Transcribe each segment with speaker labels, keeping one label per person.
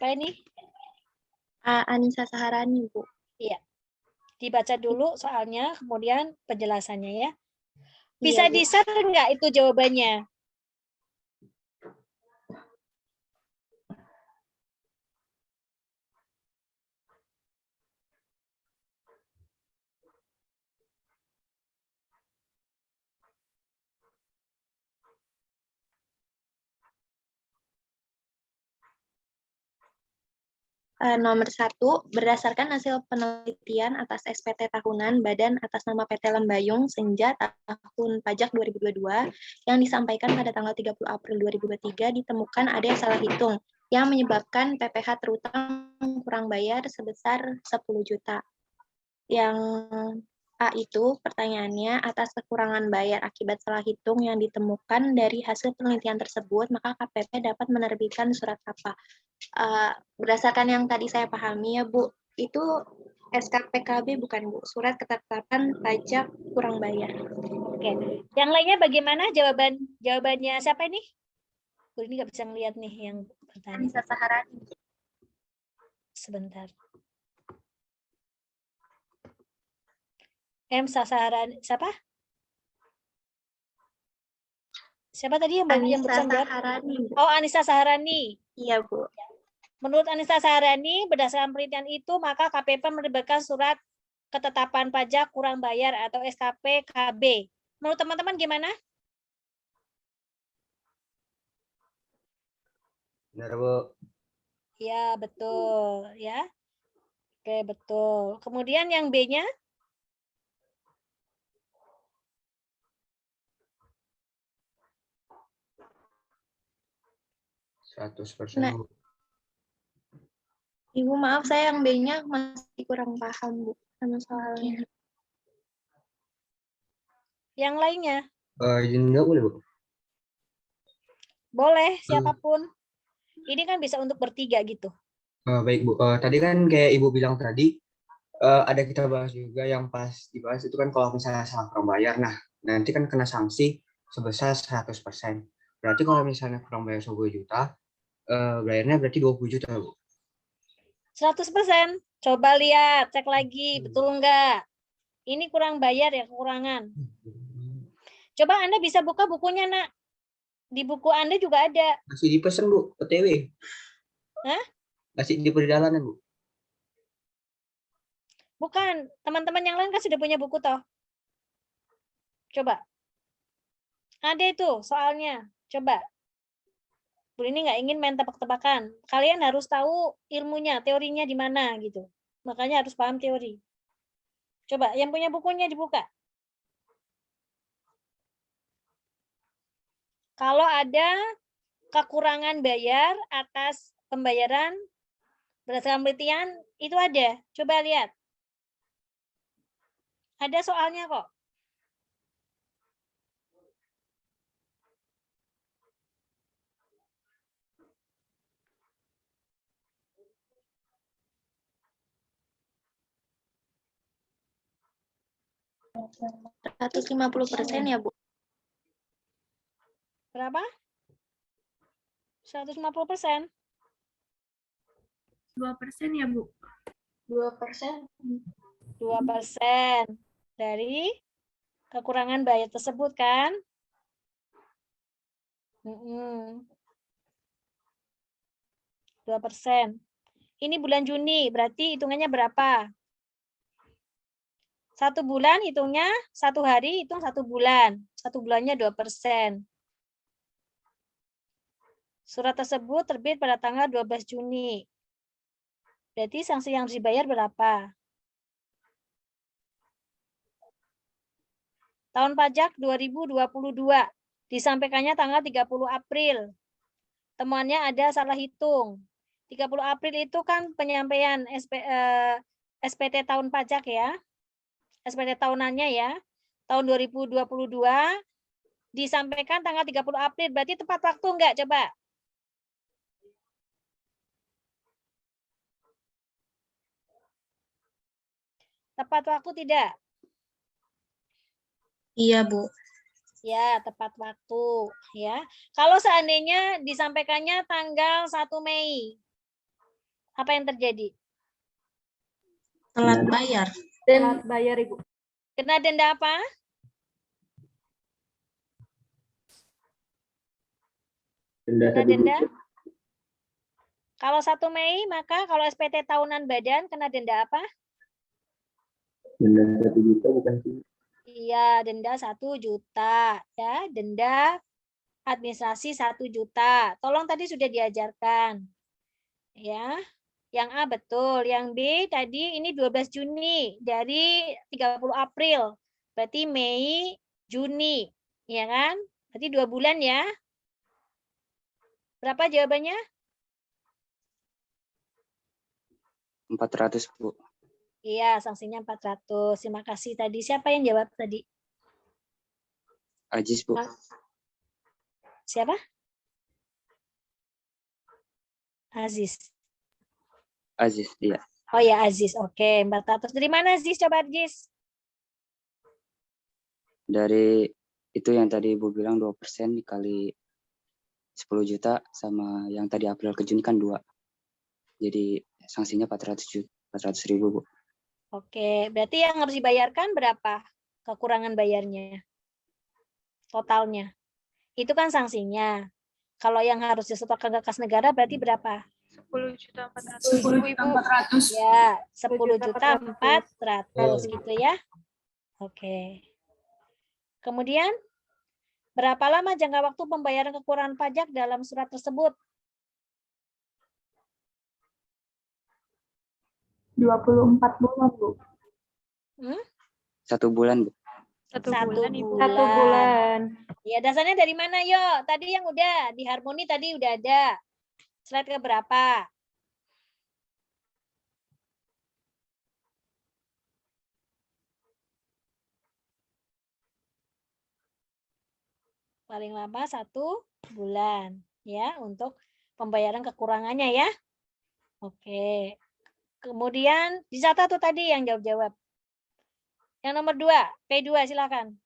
Speaker 1: Siapa ini?
Speaker 2: Anissa Saharani, Bu.
Speaker 1: Iya. Dibaca dulu soalnya, kemudian penjelasannya ya. Bisa
Speaker 2: Iya, Bu.
Speaker 1: di-share nggak itu jawabannya?
Speaker 2: Nomor 1, berdasarkan hasil penelitian atas SPT tahunan Badan atas nama PT Lembayung Senja tahun pajak 2022 yang disampaikan pada tanggal 30 April 2023 ditemukan ada yang salah hitung yang menyebabkan PPh terutang kurang bayar sebesar 10 juta. Yang A itu pertanyaannya, atas kekurangan bayar akibat salah hitung yang ditemukan dari hasil penelitian tersebut, maka KPP dapat menerbitkan surat apa? Berdasarkan yang tadi saya pahami ya Bu, itu SKPKB bukan Bu, surat ketetapan pajak kurang bayar.
Speaker 1: Oke. Yang lainnya bagaimana jawabannya siapa ini? Ini nggak bisa ngeliat nih yang bertanya.
Speaker 2: Anissa Saharani.
Speaker 1: Sebentar. Saharani siapa? Siapa tadi yang
Speaker 2: Anissa
Speaker 1: berusaha
Speaker 2: Saharani.
Speaker 1: Oh, Anissa Saharani.
Speaker 2: Iya, Bu.
Speaker 1: Menurut Anissa Saharani, berdasarkan penelitian itu, maka KPP menerbitkan surat ketetapan pajak kurang bayar atau SKPKB. Menurut teman-teman gimana?
Speaker 3: Benar, Bu.
Speaker 1: Ya, betul. Ya. Oke, betul. Kemudian yang B-nya?
Speaker 3: Nah, 100%.
Speaker 2: Ibu maaf, saya yang B-nya masih kurang paham, Bu, sama soalnya.
Speaker 1: Yang lainnya?
Speaker 3: Enggak boleh, Bu.
Speaker 1: Boleh, siapapun. Ini kan bisa untuk bertiga gitu.
Speaker 3: Baik, Bu. Tadi kan kayak Ibu bilang tadi, ada kita bahas juga yang pas dibahas itu kan kalau misalnya salah kurang bayar, nah nanti kan kena sanksi sebesar 100%. Berarti kalau misalnya kurang bayar 10 juta, bayarnya berarti 20 juta, Bu.
Speaker 1: 100%. Coba lihat, cek lagi, betul enggak? Ini kurang bayar ya, kekurangan. Coba Anda bisa buka bukunya, Nak. Di buku Anda juga ada.
Speaker 3: Masih dipesan, Bu, OTW.
Speaker 1: Hah?
Speaker 3: Masih di perjalanan, Bu.
Speaker 1: Bukan, teman-teman yang lain kan sudah punya buku toh. Coba. Ada itu soalnya. Coba. Bu ini nggak ingin main tebak-tebakan. Kalian harus tahu ilmunya, teorinya di mana gitu. Makanya harus paham teori. Coba, yang punya bukunya dibuka. Kalau ada kekurangan bayar atas pembayaran berdasarkan penelitian, itu ada. Coba lihat. Ada soalnya kok.
Speaker 2: %150 ya, Bu?
Speaker 1: Berapa? 150%.
Speaker 2: 2% ya, Bu? 2%.
Speaker 1: 2% dari kekurangan bayar tersebut kan? 2%. Ini bulan Juni, berarti hitungannya berapa? 1 bulan hitungnya 1 hari, hitung 1 bulan. 1 bulannya 2%. Surat tersebut terbit pada tanggal 12 Juni. Berarti sanksi yang harus dibayar berapa? Tahun pajak 2022. Disampaikannya tanggal 30 April. Temuannya ada salah hitung. 30 April itu kan penyampaian SPT tahun pajak ya. SPT tahunannya ya. Tahun 2022 disampaikan tanggal 30 April. Berarti tepat waktu enggak? Coba. Tepat waktu tidak?
Speaker 2: Iya, Bu.
Speaker 1: Ya, tepat waktu ya. Kalau seandainya disampaikannya tanggal 1 Mei. Apa yang terjadi?
Speaker 4: Telat bayar.
Speaker 5: Telat bayar, Ibu.
Speaker 1: Kena denda apa? Kena denda? Kalau 1 Mei, maka kalau SPT tahunan badan kena denda apa?
Speaker 3: Denda 1 juta bukan sih?
Speaker 1: Iya, denda 1 juta. Ya, denda administrasi 1 juta. Tolong tadi sudah diajarkan. Ya, yang A betul. Yang B tadi ini 12 Juni dari 30 April. Berarti Mei, Juni. Ya kan? Berarti 2 bulan ya. Berapa jawabannya?
Speaker 6: 400, Bu.
Speaker 1: Iya, sanksinya 400. Terima kasih tadi. Siapa yang jawab tadi?
Speaker 6: Ajis, Bu.
Speaker 1: Siapa? Aziz.
Speaker 6: Aziz, iya.
Speaker 1: Oh ya, Aziz. Oke, 400. Dari mana Aziz? Coba Aziz.
Speaker 6: Dari itu yang tadi Ibu bilang 2% dikali 10 juta sama yang tadi April ke Juni kan 2. Jadi sanksinya 400 ribu, Bu.
Speaker 1: Oke, berarti yang harus dibayarkan berapa? Kekurangan bayarnya. Totalnya. Itu kan sanksinya. Kalau yang harus disetorkan ke kas negara berarti berapa?
Speaker 4: 10.400.000.
Speaker 1: Ya, 10.400.000 gitu ya. Oke. Kemudian berapa lama jangka waktu pembayaran kekurangan pajak dalam surat tersebut?
Speaker 5: 24 bulan, Bu.
Speaker 6: 1 bulan, Bu.
Speaker 1: Satu
Speaker 5: Satu
Speaker 1: bulan.
Speaker 5: bulan.
Speaker 1: Ya, dasarnya dari mana, yo? Tadi yang udah di harmoni tadi udah ada. Slide ke berapa? Paling lama 1 bulan ya untuk pembayaran kekurangannya ya. Oke. Kemudian di satu tuh tadi yang jawab-jawab. Yang nomor 2, P2 silakan.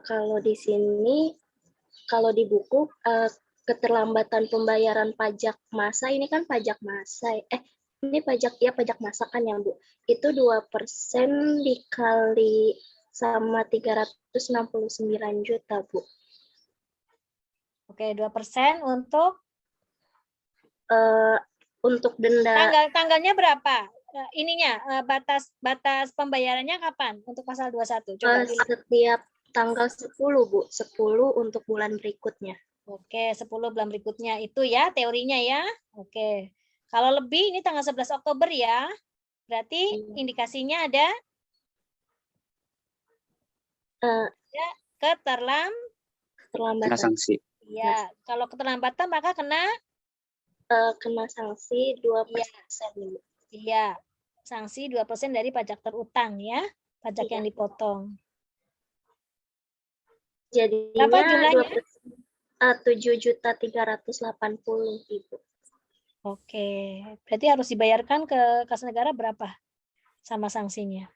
Speaker 2: Kalau di sini, kalau di buku keterlambatan pembayaran pajak masa ini kan pajak masa. Ini pajak ya pajak masa kan ya Bu. Itu 2% dikali sama 369 juta Bu.
Speaker 1: Oke, 2%
Speaker 2: Untuk denda
Speaker 1: tanggalnya berapa? Ininya batas pembayarannya kapan untuk pasal 21? Coba pilih.
Speaker 2: setiap tanggal 10 Bu, 10 untuk bulan berikutnya.
Speaker 1: Oke, 10 bulan berikutnya itu ya teorinya ya. Oke. Kalau lebih ini tanggal 11 Oktober ya. Berarti indikasinya ada
Speaker 6: Kena
Speaker 2: keterlambatan.
Speaker 6: sanksi.
Speaker 1: ya. Kalau keterlambatan maka kena
Speaker 2: Kena sanksi 2%.
Speaker 1: iya, sanksi 2% dari pajak terutang ya. Pajak yang dipotong.
Speaker 2: Jadinya
Speaker 1: Berapa jumlahnya?
Speaker 2: 7.380.000.
Speaker 1: Oke, berarti harus dibayarkan ke kas negara berapa sama sanksinya?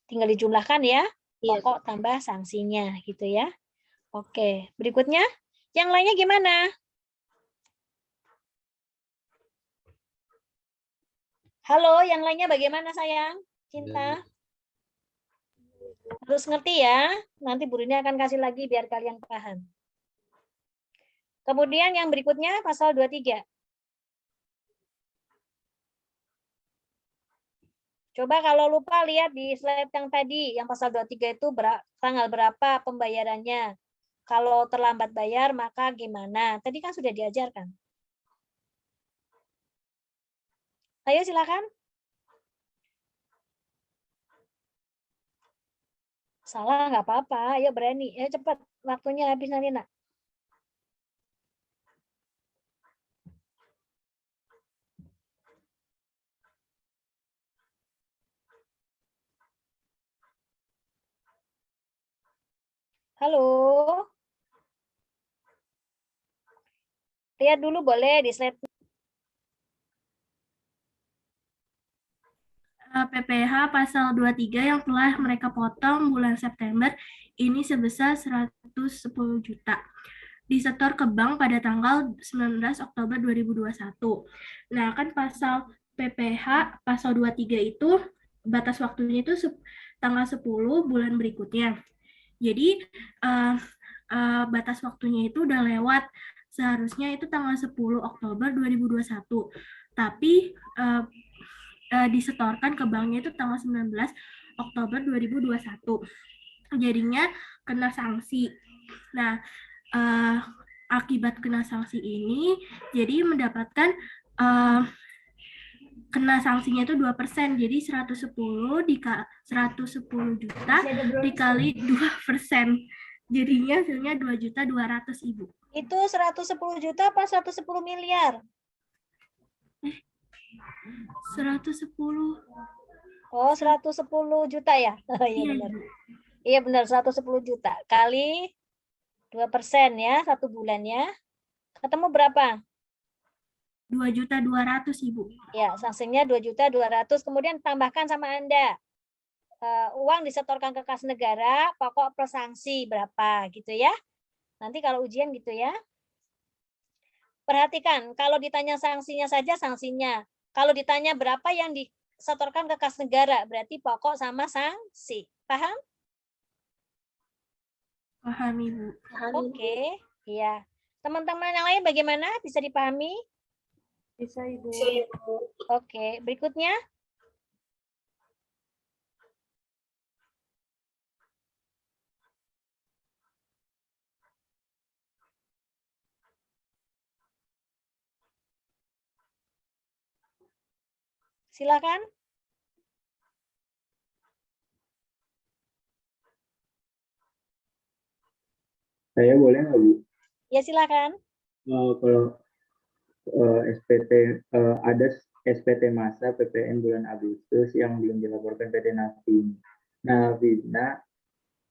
Speaker 1: Tinggal dijumlahkan ya,
Speaker 2: Iya.
Speaker 1: pokok tambah sanksinya gitu ya. Oke, berikutnya yang lainnya gimana? Halo, yang lainnya bagaimana sayang? Cinta? Harus ngerti ya, nanti Bu Rini akan kasih lagi biar kalian paham. Kemudian yang berikutnya pasal 23. Coba kalau lupa lihat di slide yang tadi, yang pasal 23 itu tanggal berapa pembayarannya. Kalau terlambat bayar maka gimana? Tadi kan sudah diajarkan. Ayo silakan. Salah nggak apa-apa, ayo berani. Ayo cepat, waktunya habis nanti nak. Halo. Lihat dulu boleh di slide.
Speaker 4: PPh pasal 23 yang telah mereka potong bulan September ini sebesar 110 juta. Disetor ke bank pada tanggal 19 Oktober 2021. Nah, kan pasal PPh pasal 23 itu batas waktunya itu tanggal 10 bulan berikutnya. Jadi batas waktunya itu udah lewat. Seharusnya itu tanggal 10 Oktober 2021. Tapi disetorkan ke banknya itu tanggal 19 Oktober 2021. Jadinya kena sanksi. Nah, akibat kena sanksi ini, jadi mendapatkan kena sanksinya itu 2%. Jadi 110 juta dikali 2%. Jadinya hasilnya 2.200.000.
Speaker 1: Itu 110 juta apa 110 miliar?
Speaker 4: 110.
Speaker 1: Oh, 110 juta ya? Iya
Speaker 4: Iya,
Speaker 1: benar.
Speaker 4: Ibu.
Speaker 1: Iya benar, 110 juta kali 2% ya, 1 bulannya. Ketemu berapa?
Speaker 4: 2.200.000, Ibu.
Speaker 1: Ya, sanksinya 2.200.000. Kemudian tambahkan sama Anda. Uang disetorkan ke kas negara, pokok plus sanksi berapa gitu ya. Nanti kalau ujian gitu ya. Perhatikan, kalau ditanya sanksinya saja sanksinya. Kalau ditanya berapa yang disetorkan ke kas negara, berarti pokok sama sanksi. Paham?
Speaker 4: Paham, Ibu.
Speaker 1: Oke, iya. Teman-teman yang lain bagaimana? Bisa dipahami?
Speaker 5: Bisa, Ibu.
Speaker 1: Oke, berikutnya. Silakan.
Speaker 7: Saya boleh nggak, Bu?
Speaker 1: Ya, silakan.
Speaker 7: Kalau SPT ada SPT masa PPN bulan Agustus yang belum dilaporkan PT Nafin. Nah, Bina,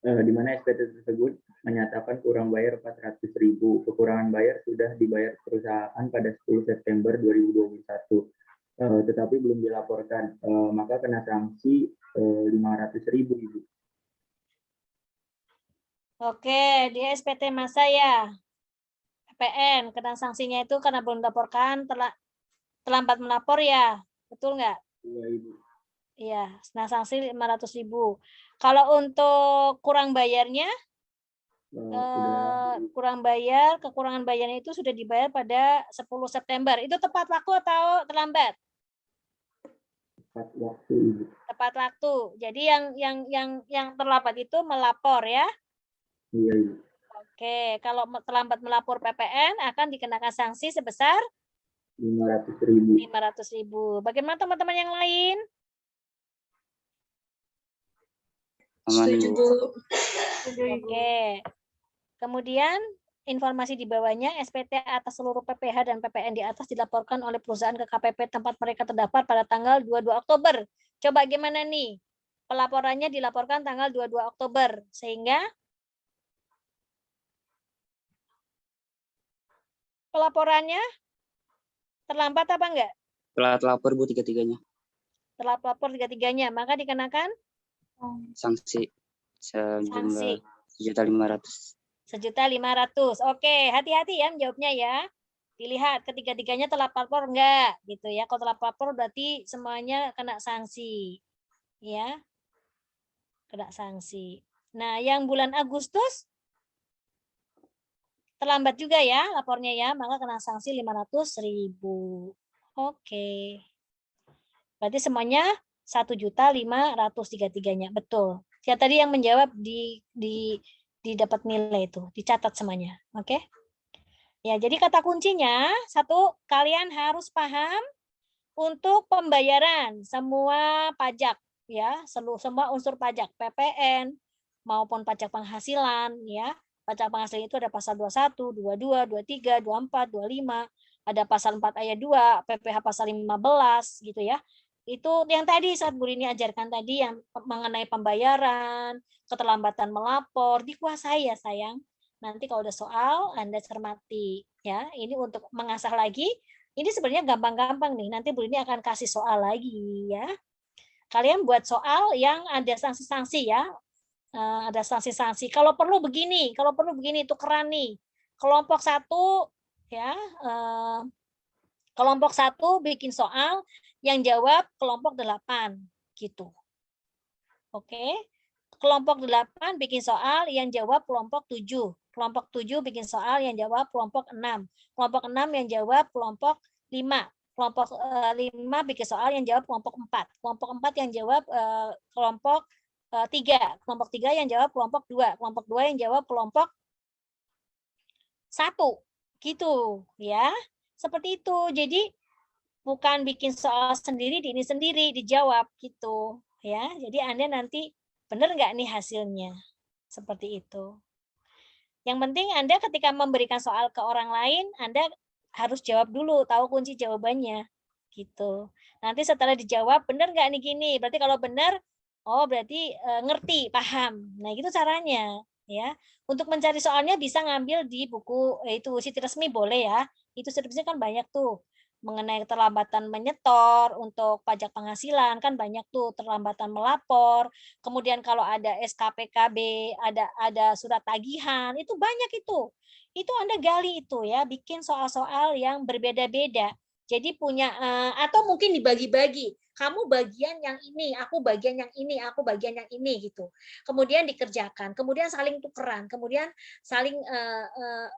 Speaker 7: di mana SPT tersebut menyatakan kurang bayar 400.000. Kekurangan bayar sudah dibayar perusahaan pada 10 September 2021. Tetapi belum dilaporkan, maka kena sanksi 500.000, Ibu.
Speaker 1: Oke, di SPT masa ya. PPN, kena sanksinya itu karena belum dilaporkan, terlambat melapor ya. Betul nggak?
Speaker 7: Iya, Ibu.
Speaker 1: Iya, nah sanksi 500.000. Kalau untuk kurang bayarnya, kekurangan bayarnya itu sudah dibayar pada 10 September. Itu tepat waktu atau terlambat?
Speaker 7: Tepat waktu, Ibu.
Speaker 1: Tepat waktu. Jadi yang terlambat itu melapor ya.
Speaker 7: Iya, Ibu.
Speaker 1: Oke, kalau terlambat melapor PPN akan dikenakan sanksi sebesar
Speaker 7: 500.000.
Speaker 1: 500.000. Bagaimana teman-teman yang lain?
Speaker 6: Aman, Bu.
Speaker 1: Oke. Kemudian informasi di bawahnya, SPT atas seluruh PPh dan PPN di atas dilaporkan oleh perusahaan ke KPP tempat mereka terdapat pada tanggal 22 Oktober. Coba gimana nih? Pelaporannya dilaporkan tanggal 22 Oktober. Sehingga pelaporannya terlambat apa enggak?
Speaker 6: Telat lapor, Bu, tiga-tiganya.
Speaker 1: Telat lapor tiga-tiganya, maka dikenakan
Speaker 6: Sanksi
Speaker 1: sanksi
Speaker 6: sejumlah 1.500.000.
Speaker 1: 1.500.000. Oke, hati-hati ya jawabnya ya. Dilihat ketiga-tiganya telat lapor enggak gitu ya. Kalau telat lapor berarti semuanya kena sanksi. Ya. Kena sanksi. Nah, yang bulan Agustus terlambat juga ya lapornya ya, maka kena sanksi 500.000. Oke. Berarti semuanya 1.500.000 tiga-tiganya. Betul. Ya tadi yang menjawab didapat nilai itu, dicatat semuanya. Oke. Ya, jadi kata kuncinya satu, kalian harus paham untuk pembayaran semua pajak ya, semua unsur pajak PPN maupun pajak penghasilan ya. Pajak penghasilan itu ada pasal 21, 22, 23, 24, 25, ada pasal 4 ayat 2, PPh pasal 15 gitu ya. Itu yang tadi saat Bu Rini ajarkan tadi yang mengenai pembayaran, keterlambatan melapor, dikuasai ya sayang. Nanti kalau ada soal Anda cermati ya. Ini untuk mengasah lagi. Ini sebenarnya gampang-gampang nih. Nanti Bu Rini akan kasih soal lagi ya. Kalian buat soal yang ada sanksi-sanksi ya. Ada sanksi-sanksi. Kalau perlu begini tukeran nih. Kelompok 1 ya, kelompok 1 bikin soal yang jawab kelompok 8 gitu. Oke. Kelompok 8 bikin soal yang jawab kelompok 7. Kelompok 7 bikin soal yang jawab kelompok 6. Kelompok 6 yang jawab kelompok 5. Kelompok 5 bikin soal yang jawab kelompok 4. Kelompok 4 yang jawab kelompok 3. Kelompok 3 yang jawab kelompok 2. Kelompok 2 yang jawab kelompok 1. Gitu ya. Seperti itu. Jadi bukan bikin soal sendiri, ini sendiri dijawab gitu ya. Jadi Anda nanti benar nggak nih hasilnya? Seperti itu. Yang penting Anda ketika memberikan soal ke orang lain, Anda harus jawab dulu, tahu kunci jawabannya gitu. Nanti setelah dijawab benar nggak nih gini? Berarti kalau benar, oh berarti ngerti, paham. Nah gitu caranya ya. Untuk mencari soalnya bisa ngambil di buku itu Siti Resmi boleh ya. Itu servisnya kan banyak tuh. Mengenai keterlambatan menyetor untuk pajak penghasilan kan banyak tuh, terlambatan melapor, kemudian kalau ada SKPKB, ada surat tagihan, itu banyak itu Anda gali itu ya, bikin soal-soal yang berbeda-beda. Jadi punya atau mungkin dibagi-bagi, kamu bagian yang ini, aku bagian yang ini, aku bagian yang ini gitu. Kemudian dikerjakan, kemudian saling tukeran, kemudian saling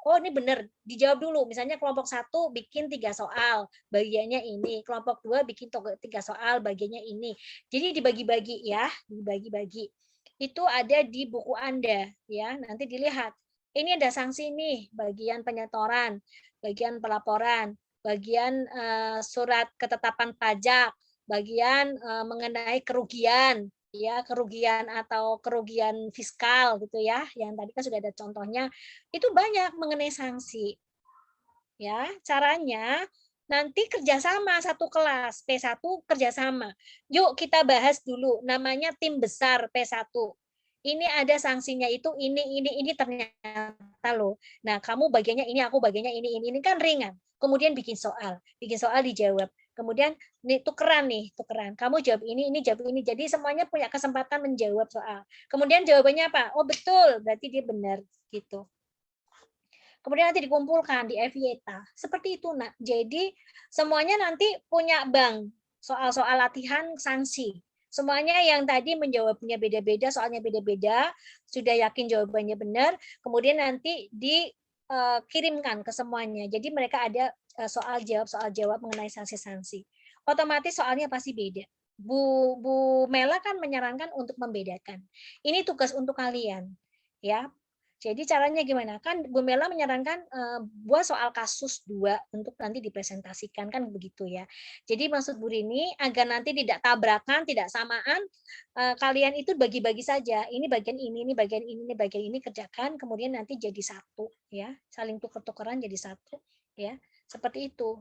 Speaker 1: oh ini benar, dijawab dulu. Misalnya kelompok 1 bikin 3 soal, bagiannya ini, kelompok 2 bikin 3 soal, bagiannya ini. Jadi dibagi-bagi ya, dibagi-bagi. Itu ada di buku Anda ya, nanti dilihat. Ini ada sanksi nih, bagian penyetoran, bagian pelaporan, bagian surat ketetapan pajak, bagian mengenai kerugian, ya kerugian atau kerugian fiskal gitu ya, yang tadi kan sudah ada contohnya, itu banyak mengenai sanksi. Ya, caranya nanti kerjasama satu kelas P1 kerjasama. Yuk kita bahas dulu, namanya tim besar P1. Ini ada sanksinya itu ini ternyata loh. Nah, kamu bagiannya ini, aku bagiannya ini kan ringan. Kemudian bikin soal dijawab. Kemudian nih tukeran. Kamu jawab ini jawab ini. Jadi semuanya punya kesempatan menjawab soal. Kemudian jawabannya apa? Oh betul, berarti dia benar gitu. Kemudian nanti dikumpulkan di Evieta. Seperti itu, Nak. Jadi semuanya nanti punya bank soal-soal latihan sanksi. Semuanya yang tadi menjawabnya beda-beda, soalnya beda-beda, sudah yakin jawabannya benar, kemudian nanti dikirimkan ke semuanya. Jadi mereka ada soal jawab mengenai sanksi-sanksi. Otomatis soalnya pasti beda. Bu Mela kan menyarankan untuk membedakan. Ini tugas untuk kalian, ya. Jadi caranya gimana? Kan Bu Mela menyarankan buat soal kasus 2 untuk nanti dipresentasikan kan begitu ya. Jadi maksud Bu Rini agar nanti tidak tabrakan, tidak samaan, kalian itu bagi-bagi saja. Ini bagian ini bagian ini kerjakan, kemudian nanti jadi satu ya, saling tuker-tukeran jadi satu ya. Seperti itu.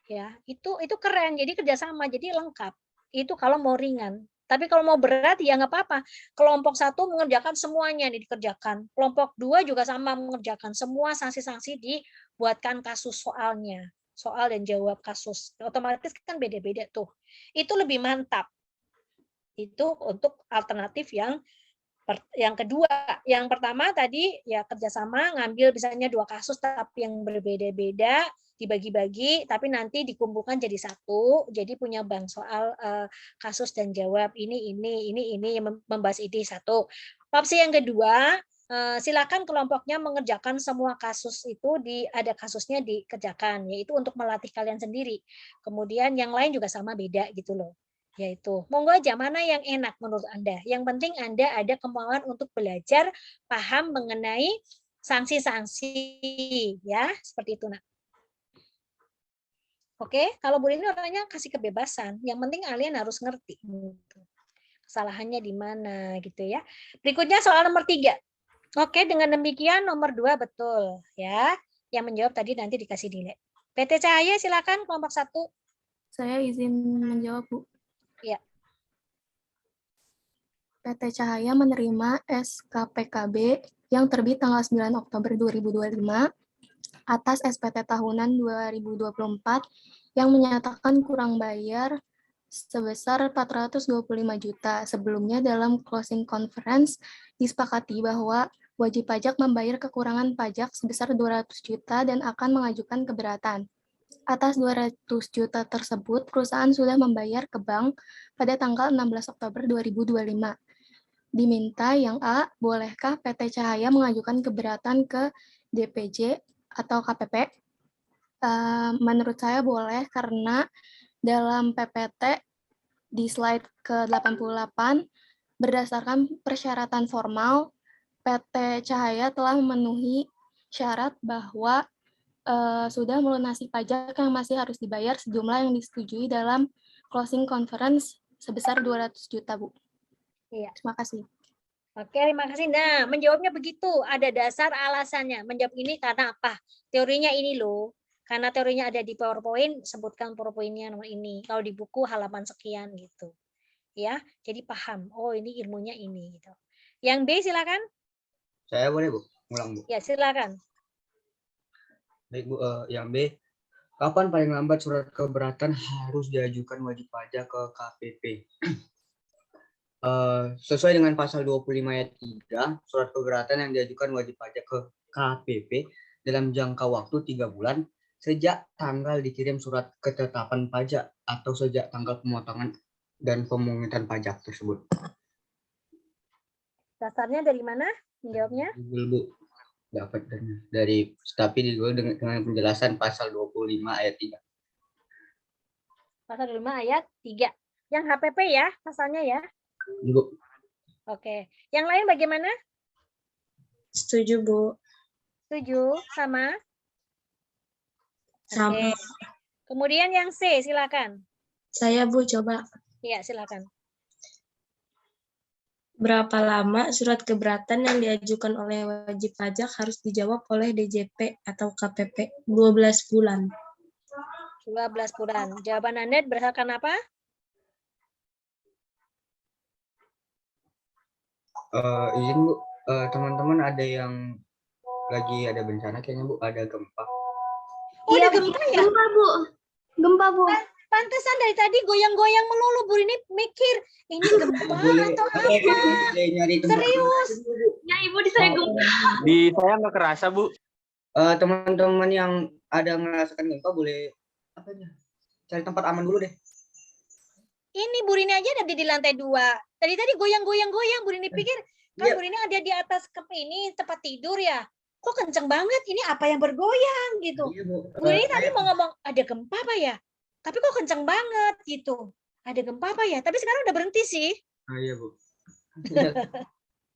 Speaker 1: Ya, itu keren. Jadi kerjasama, jadi lengkap. Itu kalau mau ringan. Tapi kalau mau berat ya nggak apa-apa. Kelompok 1 mengerjakan semuanya dikerjakan. Kelompok 2 juga sama mengerjakan semua sanksi-sanksi dibuatkan kasus soalnya. Soal dan jawab kasus. Otomatis kan beda-beda tuh. Itu lebih mantap. Itu untuk alternatif yang kedua. Yang pertama tadi ya kerjasama, ngambil misalnya 2 kasus tapi yang berbeda-beda, dibagi-bagi, tapi nanti dikumpulkan jadi satu, jadi punya bank soal kasus dan jawab ini yang membahas ini satu. Opsi yang kedua, silakan kelompoknya mengerjakan semua kasus itu ada kasusnya dikerjakan, yaitu untuk melatih kalian sendiri. Kemudian yang lain juga sama beda gitu loh. Yaitu monggo aja mana yang enak menurut Anda. Yang penting Anda ada kemauan untuk belajar, paham mengenai sanksi-sanksi ya, seperti itu Nak. Oke, kalau Bu Rini orangnya kasih kebebasan, yang penting kalian harus ngerti kesalahannya di mana gitu ya. Berikutnya soal nomor 3. Oke, dengan demikian nomor 2 betul ya. Yang menjawab tadi nanti dikasih nilai. PT Cahaya silakan kelompok 1.
Speaker 8: Saya izin menjawab, Bu.
Speaker 1: Iya.
Speaker 8: PT Cahaya menerima SKPKB yang terbit tanggal 9 Oktober 2025 atas SPT tahunan 2024 yang menyatakan kurang bayar sebesar 425 juta. Sebelumnya dalam closing conference disepakati bahwa wajib pajak membayar kekurangan pajak sebesar 200 juta dan akan mengajukan keberatan. Atas 200 juta tersebut, perusahaan sudah membayar ke bank pada tanggal 16 Oktober 2025. Diminta yang A, bolehkah PT Cahaya mengajukan keberatan ke DPJ atau KPP? Menurut saya boleh, karena dalam PPT di slide ke-88, berdasarkan persyaratan formal, PT Cahaya telah memenuhi syarat bahwa sudah melunasi pajak yang masih harus dibayar sejumlah yang disetujui dalam closing conference sebesar 200 juta, Bu.
Speaker 1: Iya.
Speaker 8: Terima kasih.
Speaker 1: Oke, terima kasih. Nah, menjawabnya begitu. Ada dasar alasannya. Menjawab ini karena apa? Teorinya ini loh. Karena teorinya ada di PowerPoint, sebutkan PowerPoint-nya nomor ini. Kalau di buku halaman sekian gitu. Ya, jadi paham. Oh, ini ilmunya ini gitu. Yang B silakan.
Speaker 3: Saya boleh, Bu? Ulang, Bu.
Speaker 1: Ya, silakan.
Speaker 3: Baik, Bu. Yang B, kapan paling lambat surat keberatan harus diajukan wajib pajak ke KPP? Sesuai dengan pasal 25 ayat 3, surat keberatan yang diajukan wajib pajak ke KPP dalam jangka waktu 3 bulan sejak tanggal dikirim surat ketetapan pajak atau sejak tanggal pemotongan dan pemungutan pajak tersebut.
Speaker 1: Dasarnya dari mana menjawabnya?
Speaker 3: Google, Bu. Dapat dari tapi di Google dengan penjelasan pasal 25 ayat 3.
Speaker 1: Pasal 25 ayat 3. Yang HPP ya, pasalnya ya.
Speaker 3: Bu.
Speaker 1: Oke. Yang lain bagaimana?
Speaker 5: Setuju, Bu.
Speaker 1: Setuju sama?
Speaker 5: Sama.
Speaker 1: Oke. Kemudian yang C, silakan.
Speaker 5: Saya, Bu, coba.
Speaker 1: Iya, silakan.
Speaker 5: Berapa lama surat keberatan yang diajukan oleh wajib pajak harus dijawab oleh DJP atau KPP? 12 bulan.
Speaker 1: 12 bulan. Jawaban Anda berdasarkan apa?
Speaker 3: Izin, Bu, teman-teman ada yang lagi ada bencana kayaknya, Bu, ada gempa.
Speaker 1: Oh, ada gempa ya?
Speaker 2: Gempa, Bu. Gempa, Bu.
Speaker 1: Pantesan dari tadi goyang-goyang melulu. Bu ini mikir, ini gempa atau apa? Serius?
Speaker 2: Ya, Ibu, di saya gempa.
Speaker 9: Di saya nggak kerasa, Bu.
Speaker 3: Teman-teman yang ada merasakan gempa boleh cari tempat aman dulu deh.
Speaker 1: Ini Bu Rini aja ada di lantai 2. Tadi goyang-goyang-goyang. Bu Rini pikir, kan Bu Rini ada di atas ini tempat tidur ya. Kok kenceng banget? Ini apa yang bergoyang gitu.
Speaker 3: Iya, Bu.
Speaker 1: Bu Rini tadi mau ngomong, ada gempa apa ya? Tapi kok kenceng banget gitu. Ada gempa apa ya? Tapi sekarang udah berhenti sih.
Speaker 3: Iya, Bu.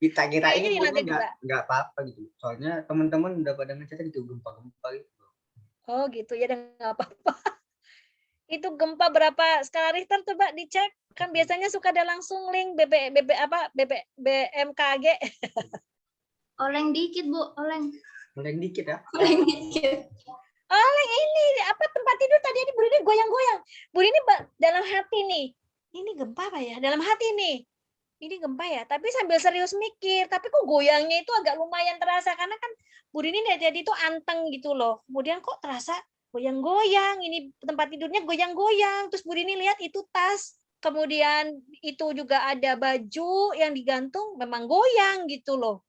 Speaker 3: Kita kira
Speaker 1: Ini di
Speaker 3: ini
Speaker 1: lantai 2.
Speaker 3: nggak apa-apa gitu. Soalnya teman-teman udah pada ngechat gitu gempa-gempa gitu.
Speaker 1: Oh gitu ya, dan nggak apa-apa. Itu gempa berapa skala Richter coba dicek. Kan biasanya suka ada langsung link BMKG.
Speaker 2: Oleng dikit, Bu. Oleng.
Speaker 3: Oleng dikit ya.
Speaker 2: Oleng dikit.
Speaker 1: Oleng ini apa tempat tidur tadi ini Bu Rini goyang-goyang. Bu Rini dalam hati nih. Ini gempa apa ya? Dalam hati nih. Ini gempa ya, tapi sambil serius mikir. Tapi kok goyangnya itu agak lumayan terasa karena kan Bu Rini jadi itu anteng gitu loh. Kemudian kok terasa goyang-goyang, ini tempat tidurnya goyang-goyang. Terus Bu Rini lihat itu tas, kemudian itu juga ada baju yang digantung, memang goyang gitu loh.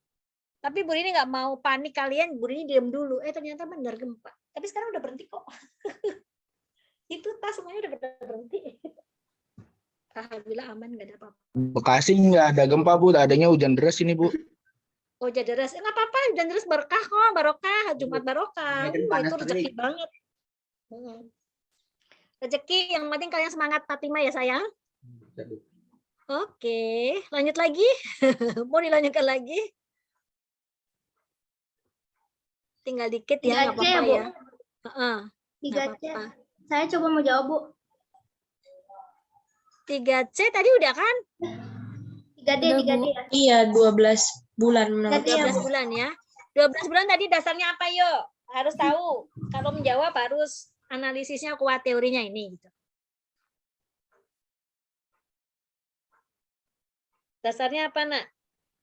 Speaker 1: Tapi Bu Rini nggak mau panik kalian, Bu Rini diam dulu. Ternyata benar gempa. Tapi sekarang udah berhenti kok. Itu tas semuanya udah berhenti. Alhamdulillah aman, nggak ada apa-apa.
Speaker 9: Bekasi nggak ada gempa, Bu. Adanya hujan deras ini, Bu.
Speaker 1: Oh, hujan deras. Nggak apa-apa, hujan deras berkah kok, barokah, Jumat barokah. Itu rezeki banget. Rezeki, yang penting kalian semangat Fatimah ya sayang. Oke, lanjut lagi. Mau dilanjutkan lagi? Tinggal dikit ya, nggak apa-apa ya.
Speaker 2: 3C. Saya coba mau jawab, Bu.
Speaker 1: 3C tadi udah kan?
Speaker 2: 3D ya.
Speaker 5: Iya, 12 bulan.
Speaker 1: 12 bulan ya. 12 bulan tadi dasarnya apa yuk? Harus tahu. Kalau menjawab harus analisisnya kuat, teorinya ini gitu. Dasarnya apa, Nak?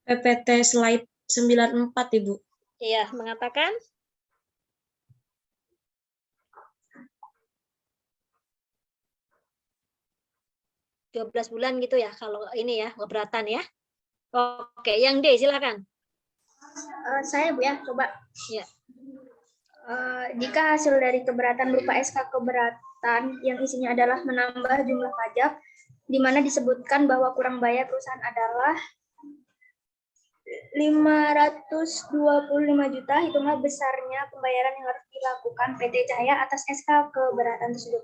Speaker 5: PPT slide 94, Ibu.
Speaker 1: Iya, mengatakan 12 bulan gitu ya, kalau ini ya, keberatan ya. Oke, yang D, silakan.
Speaker 10: Saya Bu ya, coba.
Speaker 1: Ya.
Speaker 10: Jika hasil dari keberatan berupa SK keberatan yang isinya adalah menambah jumlah pajak, di mana disebutkan bahwa kurang bayar perusahaan adalah 525 juta, hitunglah besarnya pembayaran yang harus dilakukan PT Cahaya atas SK keberatan tersebut.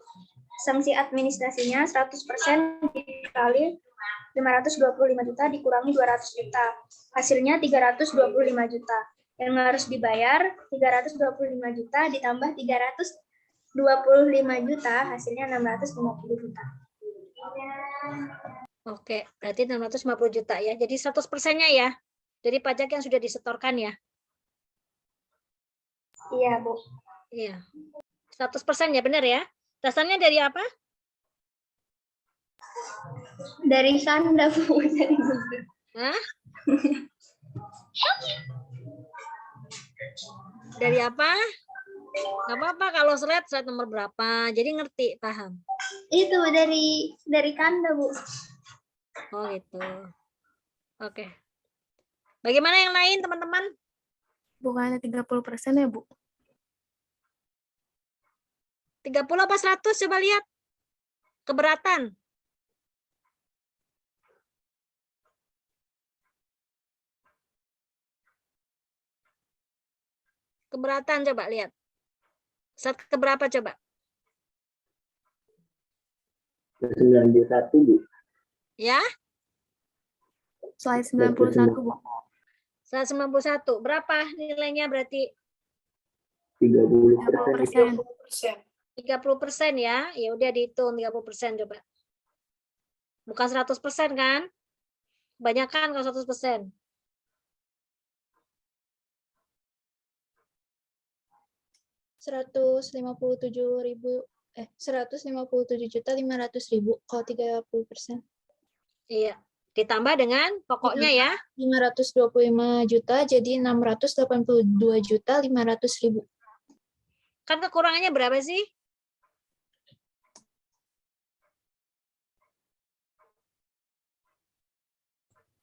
Speaker 10: Sanksi administrasinya 100% dikali 525 juta dikurangi 200 juta. Hasilnya 325 juta. Yang harus dibayar 325 juta ditambah 325 juta, hasilnya 650 juta.
Speaker 1: Oke, berarti 650 juta ya. Jadi 100%-nya ya. Dari pajak yang sudah disetorkan ya.
Speaker 10: Iya, Bu.
Speaker 1: Iya. 100% ya, benar ya? Dasarnya dari apa?
Speaker 10: Dari Kanda, Bu.
Speaker 1: Hah? Dari apa? Nggak apa-apa kalau slide nomor berapa. Jadi ngerti, paham.
Speaker 10: Itu dari Kanda, Bu.
Speaker 1: Oh gitu. Oke. Bagaimana yang lain, teman-teman?
Speaker 8: Bukannya 30% ya, Bu?
Speaker 1: 30 apa 100? Coba lihat. Keberatan. Keberatan coba lihat. Slide keberapa coba?
Speaker 7: 91, Bu.
Speaker 1: Ya?
Speaker 8: Slide 91, Bu.
Speaker 1: 191. Berapa nilainya berarti?
Speaker 7: 30%.
Speaker 1: 30% ya. Ya udah dihitung 30% coba. Bukan 100% kan? Kebanyakan kalau 100%.
Speaker 11: $157.500.000 kalau 30%.
Speaker 1: Iya. Ditambah dengan pokoknya ya.
Speaker 11: 525 juta jadi 682.500.000.
Speaker 1: Kan kekurangannya berapa sih?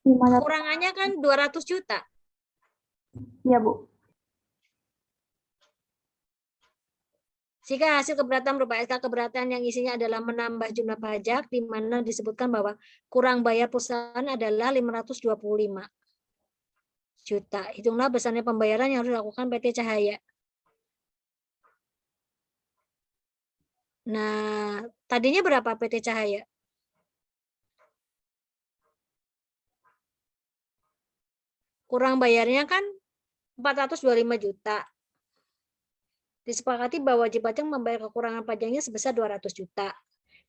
Speaker 1: Kekurangannya kan 200 juta.
Speaker 10: Iya, Bu.
Speaker 1: Jika hasil keberatan berupa SK keberatan yang isinya adalah menambah jumlah pajak, di mana disebutkan bahwa kurang bayar perusahaan adalah 525 juta. Hitunglah besarnya pembayaran yang harus dilakukan PT Cahaya. Nah, tadinya berapa PT Cahaya? Kurang bayarnya kan 425 juta. Disepakati bahwa wajib pajak membayar kekurangan pajaknya sebesar 200 juta.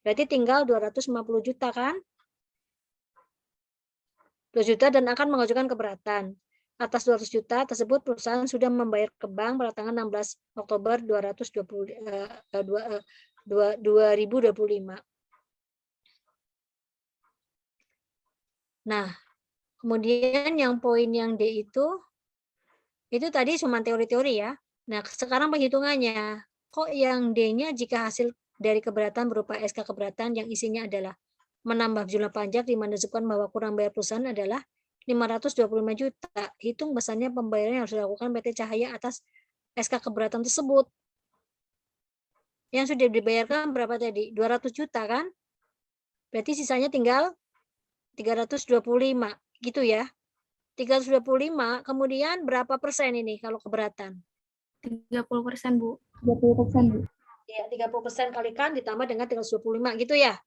Speaker 1: Berarti tinggal 250 juta kan? 2 juta dan akan mengajukan keberatan. Atas 200 juta tersebut perusahaan sudah membayar ke bank pada tanggal 16 Oktober 2025. Nah, kemudian yang poin yang D itu tadi cuma teori-teori ya. Nah, sekarang perhitungannya. Kok yang D-nya jika hasil dari keberatan berupa SK keberatan yang isinya adalah menambah jumlah pajak di mana disebutkan bahwa kurang bayar perusahaan adalah 525 juta. Hitung besarnya pembayaran yang harus dilakukan PT Cahaya atas SK keberatan tersebut. Yang sudah dibayarkan berapa tadi? 200 juta kan? Berarti sisanya tinggal 325 gitu ya. 325, kemudian berapa persen ini kalau keberatan?
Speaker 8: 30%, Bu. 30%, Bu.
Speaker 1: Ya, 30% kalikan ditambah dengan 325 gitu ya?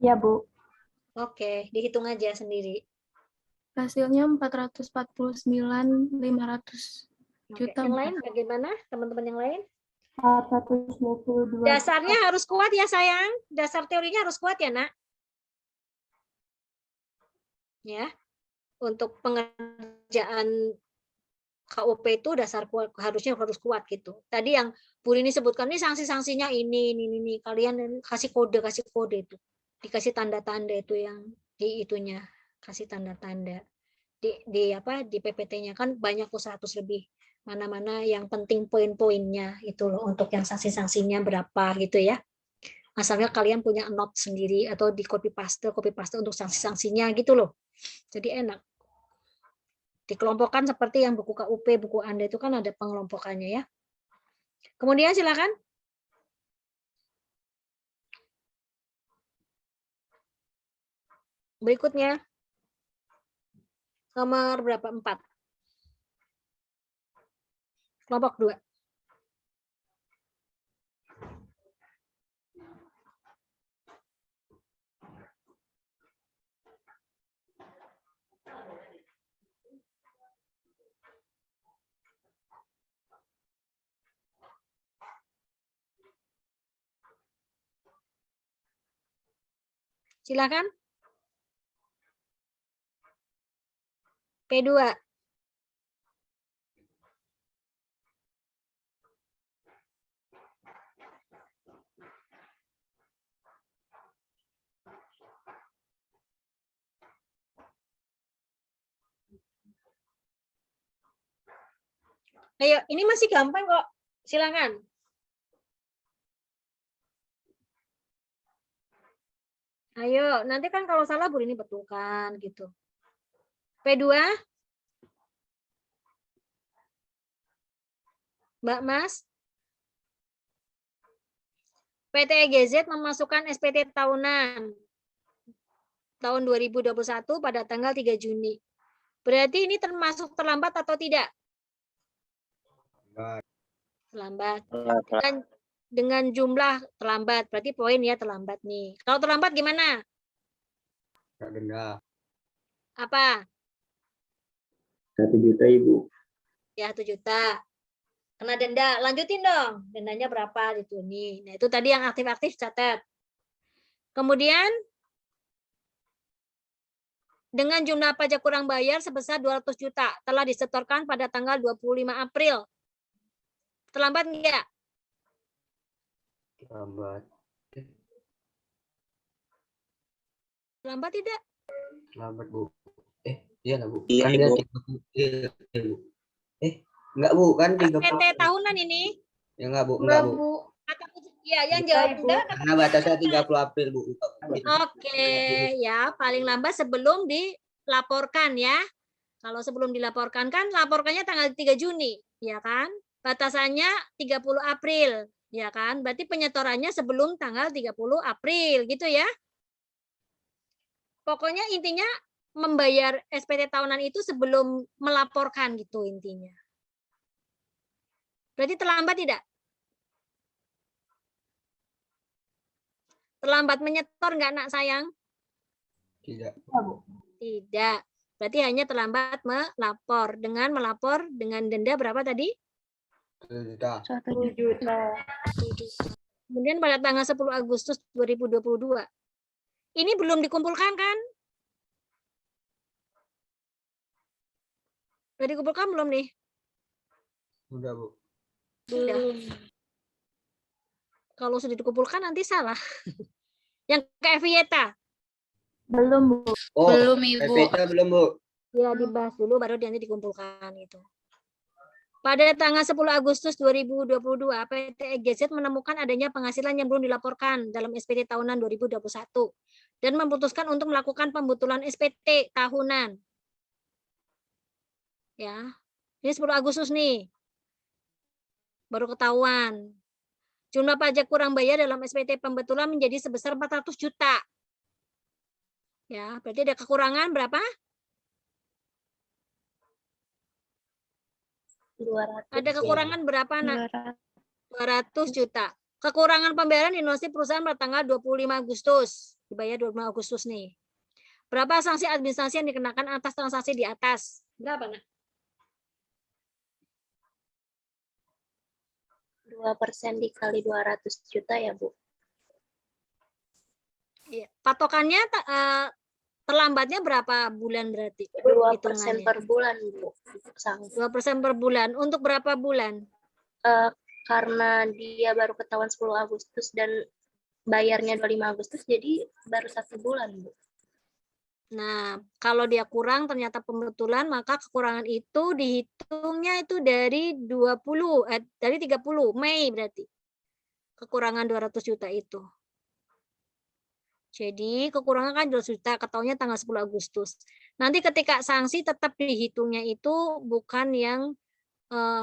Speaker 8: Ya, Bu.
Speaker 1: Oke, dihitung aja sendiri.
Speaker 8: Hasilnya 449.500
Speaker 1: Oke.
Speaker 8: juta.
Speaker 1: Yang lain bagaimana? Teman-teman yang lain?
Speaker 8: 422.
Speaker 1: Dasarnya harus kuat ya sayang. Dasar teorinya harus kuat ya nak. Ya, untuk pengerjaan KUP itu dasar kuat, harusnya harus kuat gitu. Tadi yang Bu Rini sebutkan ini sanksi-sanksinya ini. Kalian kasih kode itu. Dikasih tanda-tanda itu yang di itunya, kasih tanda-tanda. Di PPT-nya kan banyak kok 100 lebih. Mana-mana yang penting poin-poinnya itu loh, untuk yang sanksi-sanksinya berapa gitu ya. Asalnya kalian punya note sendiri atau di copy paste untuk sanksi-sanksinya gitu loh. Jadi enak. Dikelompokkan seperti yang buku KUP, buku Anda itu kan ada pengelompokannya ya. Kemudian silakan. Berikutnya. Nomor berapa? 4. Kelompok 2. Silakan. P2. Ayo, ini masih gampang kok. Silakan. Ayo, nanti kan kalau salah Bu ini betulkan gitu. P2. Mbak Mas. PT EGZ memasukkan SPT tahunan tahun 2021 pada tanggal 3 Juni. Berarti ini termasuk terlambat atau tidak? Terlambat. Dengan jumlah terlambat, berarti poin ya terlambat nih. Kalau terlambat gimana?
Speaker 3: Denda.
Speaker 1: Apa?
Speaker 7: 1 juta, Ibu.
Speaker 1: Ya, 1 juta. Kena denda. Lanjutin dong. Dendanya berapa itu nih. Nah, itu tadi yang aktif-aktif catat. Kemudian dengan jumlah pajak kurang bayar sebesar 200 juta telah disetorkan pada tanggal 25 April. Terlambat enggak?
Speaker 3: Terlambat.
Speaker 1: Terlambat tidak?
Speaker 3: Terlambat, Bu. Iya lah, Bu.
Speaker 6: Iya,
Speaker 3: Kan dia
Speaker 6: Ibu.
Speaker 3: 30. Iya, Bu. Enggak, Bu, kan 30.
Speaker 1: SPT tahunan ini?
Speaker 3: Ya enggak, Bu, enggak, Bu.
Speaker 1: Iya, yang jawab enggak.
Speaker 3: Karena batasnya 30 April, Bu.
Speaker 1: Oke, ya, paling lambat sebelum dilaporkan ya. Kalau sebelum dilaporkan kan laporkannya tanggal 3 Juni, ya kan? Batasannya 30 April, ya kan? Berarti penyetorannya sebelum tanggal 30 April gitu ya. Pokoknya intinya membayar SPT tahunan itu sebelum melaporkan gitu intinya. Berarti terlambat tidak? Terlambat menyetor enggak, nak sayang?
Speaker 3: Tidak.
Speaker 1: Tidak. Berarti hanya terlambat melapor. Dengan melapor dengan denda berapa tadi?
Speaker 3: 1 juta.
Speaker 2: 1 juta.
Speaker 1: Kemudian pada tanggal 10 Agustus 2022. Ini belum dikumpulkan kan? Sudah dikumpulkan belum nih?
Speaker 3: Sudah, Bu.
Speaker 1: Sudah. Kalau sudah dikumpulkan nanti salah. Yang ke Evieta.
Speaker 2: Belum, Bu.
Speaker 3: Oh,
Speaker 11: Belum, Ibu.
Speaker 3: PPT belum, Bu.
Speaker 1: Ya, dibahas dulu baru nanti dikumpulkan itu. Pada tanggal 10 Agustus 2022, PT EGZ menemukan adanya penghasilan yang belum dilaporkan dalam SPT tahunan 2021 dan memutuskan untuk melakukan pembetulan SPT tahunan. Ya. Ini 10 Agustus nih. Baru ketahuan. Jumlah pajak kurang bayar dalam SPT pembetulan menjadi sebesar 400 juta. Ya, berarti ada kekurangan berapa?
Speaker 2: 200.
Speaker 1: Ada kekurangan berapa, Nak? 200 juta. Kekurangan pembayaran inovasi perusahaan pada tanggal 25 Agustus. Dibayar 25 Agustus nih. Berapa sanksi administrasi yang dikenakan atas transaksi di atas? Berapa, Nak?
Speaker 2: 2% dikali 200 juta ya, Bu?
Speaker 1: Iya. Patokannya terlambatnya berapa bulan berarti?
Speaker 2: 2% per bulan, Bu.
Speaker 1: 2% per bulan. Untuk berapa bulan?
Speaker 2: Karena dia baru ketahuan 10 Agustus dan bayarnya 25 Agustus, jadi baru 1 bulan, Bu.
Speaker 1: Nah, kalau dia kurang ternyata pembetulan, maka kekurangan itu dihitungnya itu dari 30 Mei berarti. Kekurangan 200 juta itu. Jadi kekurangan kan 200 juta, ketahuinya tanggal 10 Agustus. Nanti ketika sanksi tetap dihitungnya itu bukan yang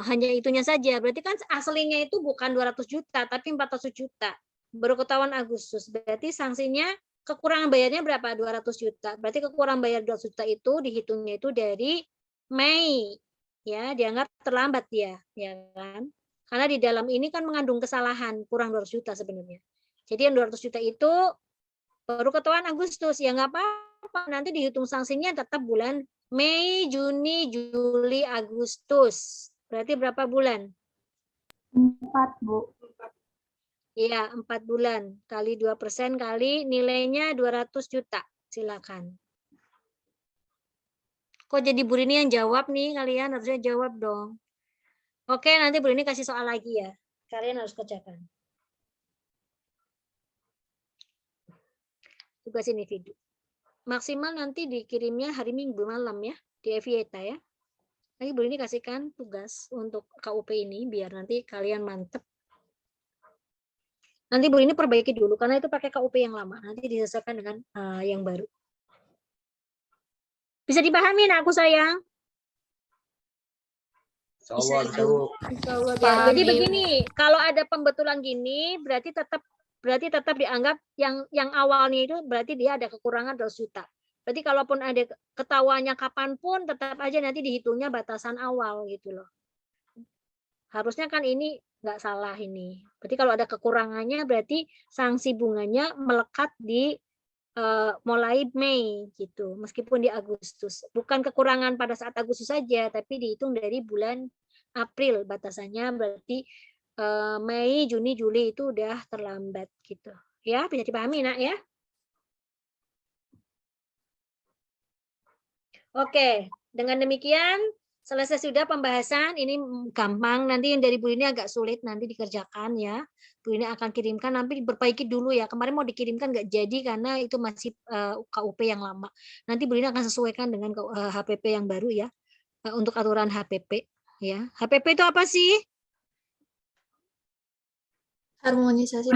Speaker 1: hanya itunya saja. Berarti kan aslinya itu bukan 200 juta, tapi 400 juta. Baru ketahuan Agustus. Berarti sanksinya kekurangan bayarnya berapa? 200 juta. Berarti kekurangan bayar 200 juta itu dihitungnya itu dari Mei. Ya, dianggap terlambat dia, ya kan? Karena di dalam ini kan mengandung kesalahan, kurang 200 juta sebenarnya. Jadi yang 200 juta itu baru ketahuan Agustus. Ya nggak apa-apa, nanti dihitung sanksinya tetap bulan Mei, Juni, Juli, Agustus. Berarti berapa bulan?
Speaker 10: 4, Bu.
Speaker 1: Iya, 4 bulan. Kali 2% kali nilainya 200 juta. Silakan. Kok jadi Bu Rini yang jawab nih? Kalian harusnya jawab dong. Oke, nanti Bu Rini kasih soal lagi ya. Kalian harus kerjakan. Tugas individu. Maksimal nanti dikirimnya hari Minggu malam ya. Di Evieta ya. Nanti Bu Rini kasihkan tugas untuk KUP ini biar nanti kalian mantep. Nanti Bu Rini perbaiki dulu karena itu pakai KUP yang lama. Nanti disesuaikan dengan yang baru. Bisa dipahami aku sayang?
Speaker 3: Bisa,
Speaker 1: Ya, jadi begini, kalau ada pembetulan gini berarti tetap dianggap yang awalnya itu berarti dia ada kekurangan 200 juta. Berarti kalaupun ada ketahuannya kapanpun tetap aja nanti dihitungnya batasan awal gitu loh. Harusnya kan ini nggak salah ini. Berarti kalau ada kekurangannya berarti sanksi bunganya melekat di mulai Mei gitu, meskipun di Agustus. Bukan kekurangan pada saat Agustus saja, tapi dihitung dari bulan April batasannya berarti Mei, Juni, Juli itu udah terlambat gitu. Ya, bisa dipahami Nak ya? Oke, dengan demikian selesai sudah pembahasan. Ini gampang, nanti yang dari Bu ini agak sulit nanti dikerjakan ya. Bu ini akan kirimkan, nanti diperbaiki dulu ya. Kemarin mau dikirimkan nggak jadi karena itu masih KUP yang lama. Nanti Bu ini akan sesuaikan dengan HPP yang baru ya, untuk aturan HPP ya. HPP itu apa sih?
Speaker 11: Harmonisasi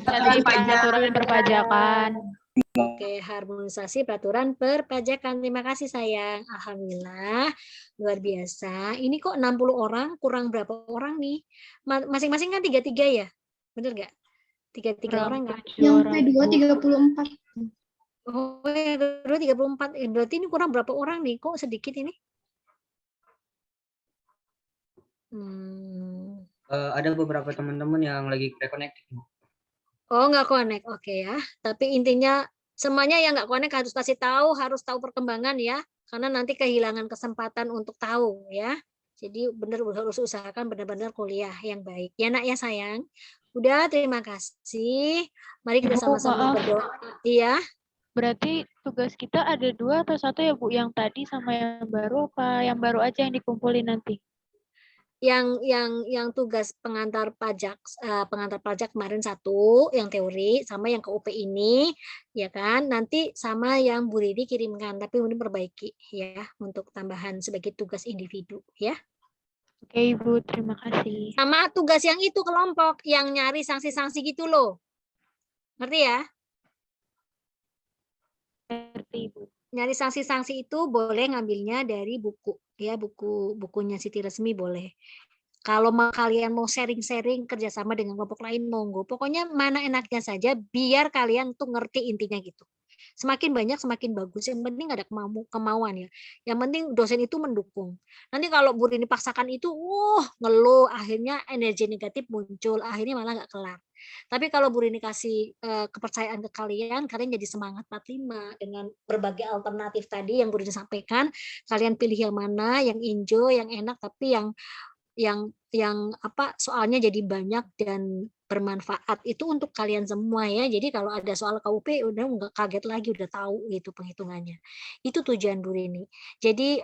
Speaker 12: peraturan perpajakan.
Speaker 1: Oke, harmonisasi peraturan perpajakan. Terima kasih sayang. Alhamdulillah, luar biasa. Ini kok 60 orang, kurang berapa orang nih? Masing-masing kan 33 ya? Bener nggak? 33 orang nggak?
Speaker 10: Yang kedua 34.
Speaker 1: Oh, yang kedua 34. Berarti ini kurang berapa orang nih? Kok sedikit ini?
Speaker 3: Ada beberapa teman-teman yang lagi reconnect.
Speaker 1: Oh, nggak connect. Oke ya. Tapi intinya semuanya yang nggak connect harus kasih tahu, harus tahu perkembangan ya. Karena nanti kehilangan kesempatan untuk tahu ya. Jadi benar harus usahakan benar-benar kuliah yang baik. Ya Nak ya sayang. Udah, terima kasih. Mari kita sama-sama berdoa. Iya.
Speaker 12: Berarti tugas kita ada 2 atau 1 ya Bu? Yang tadi sama yang baru apa? Yang baru aja yang dikumpulin nanti?
Speaker 1: Yang tugas pengantar pajak kemarin 1 yang teori sama yang KUP ini ya kan, nanti sama yang Bu Ridi kirimkan tapi ini perbaiki ya untuk tambahan sebagai tugas individu ya.
Speaker 12: Oke Ibu, terima kasih.
Speaker 1: Sama tugas yang itu kelompok yang nyari sanksi-sanksi gitu loh, ngerti ya?
Speaker 12: Ngerti Ibu.
Speaker 1: Nyari sanksi-sanksi itu boleh ngambilnya dari buku ya, bukunya Siti Resmi boleh. Kalau kalian mau sharing-sharing kerjasama dengan kelompok lain monggo. Pokoknya mana enaknya saja biar kalian tuh ngerti intinya gitu. Semakin banyak semakin bagus. Yang penting ada kemauan ya. Yang penting dosen itu mendukung. Nanti kalau Bu Rini paksakan itu, ngeluh, akhirnya energi negatif muncul, akhirnya malah nggak kelar. Tapi kalau Bu Rini kasih kepercayaan ke kalian jadi semangat 45 dengan berbagai alternatif tadi yang Bu Rini sampaikan. Kalian pilih yang mana, yang enjoy, yang enak, tapi yang apa soalnya jadi banyak dan bermanfaat itu untuk kalian semua ya. Jadi kalau ada soal KUP udah nggak kaget lagi, udah tahu gitu penghitungannya. Itu tujuan Bu Rini. Jadi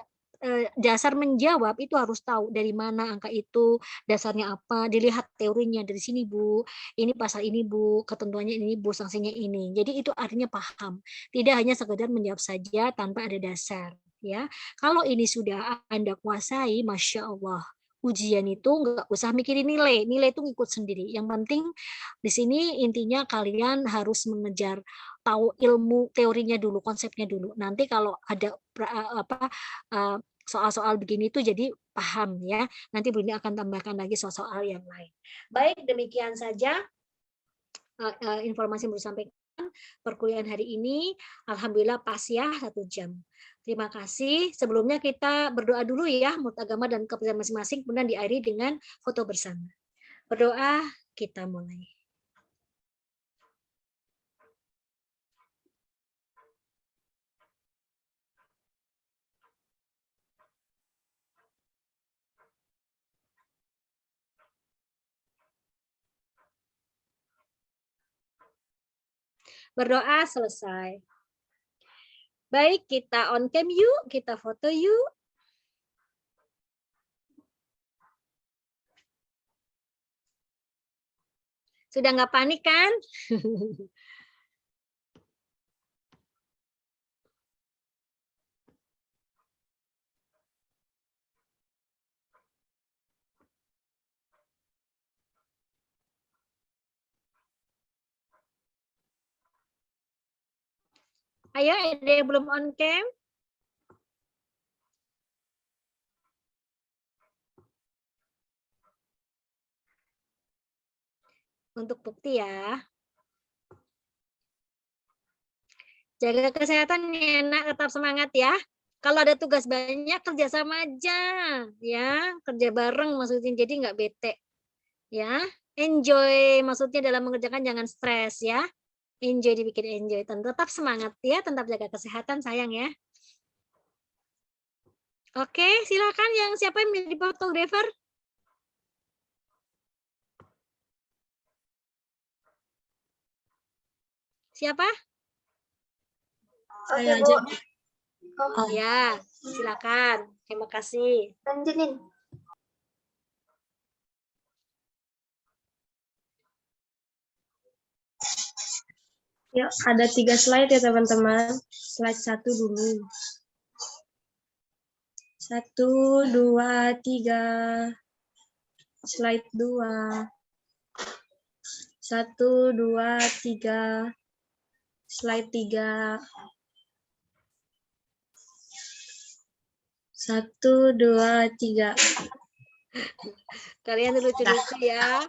Speaker 1: dasar menjawab itu harus tahu dari mana angka itu, dasarnya apa, dilihat teorinya dari sini Bu, ini pasal ini Bu, ketentuannya ini Bu, sanksinya ini. Jadi itu artinya paham, tidak hanya sekedar menjawab saja tanpa ada dasar. Ya, kalau ini sudah Anda kuasai, Masya Allah, ujian itu nggak usah mikirin nilai, nilai itu ngikut sendiri. Yang penting di sini intinya kalian harus mengejar tahu ilmu teorinya dulu, konsepnya dulu. Nanti kalau ada soal-soal begini tuh jadi paham ya. Nanti Bu Rini akan tambahkan lagi soal-soal yang lain. Baik, demikian saja informasi yang disampaikan perkuliahan hari ini. Alhamdulillah pas ya 1 jam. Terima kasih. Sebelumnya kita berdoa dulu ya, menurut agama dan kepercayaan masing-masing, kemudian diakhiri dengan foto bersama. Berdoa, kita mulai. Berdoa selesai. Baik, kita on cam yuk, kita foto yuk. Sudah nggak panik kan? Ayo, ada yang belum on cam? Untuk bukti ya. Jaga kesehatan ya nak, tetap semangat ya. Kalau ada tugas banyak kerja sama aja ya, kerja bareng maksudnya, jadi nggak bete ya. Enjoy maksudnya dalam mengerjakan, jangan stres ya. Enjoy, dibikin enjoy, tetap semangat ya, tetap jaga kesehatan sayang ya. Oke, silakan yang siapa yang menjadi fotografer? Siapa?
Speaker 5: Saya aja.
Speaker 1: Oh ya, silakan. Terima kasih.
Speaker 10: Lanjutin.
Speaker 5: Ya, ada 3 slide ya teman-teman. Slide 1 dulu. 1, 2, 3. Slide 2. 1, 2, 3. Slide 3. 1, 2, 3.
Speaker 1: Kalian lucu-lucu ya.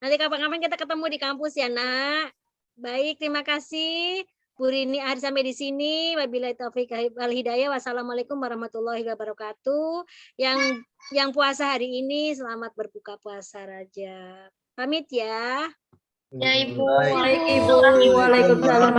Speaker 1: Nanti kapan-kapan kita ketemu di kampus ya, Nak. Baik, terima kasih. Bu Rini Ahri sampai di sini. Wabillahi taufiq wal hidayah. Wassalamualaikum warahmatullahi wabarakatuh. Yang puasa hari ini selamat berbuka puasa Raja. Pamit ya.
Speaker 10: Ya Ibu.
Speaker 1: Waalaikumsalam.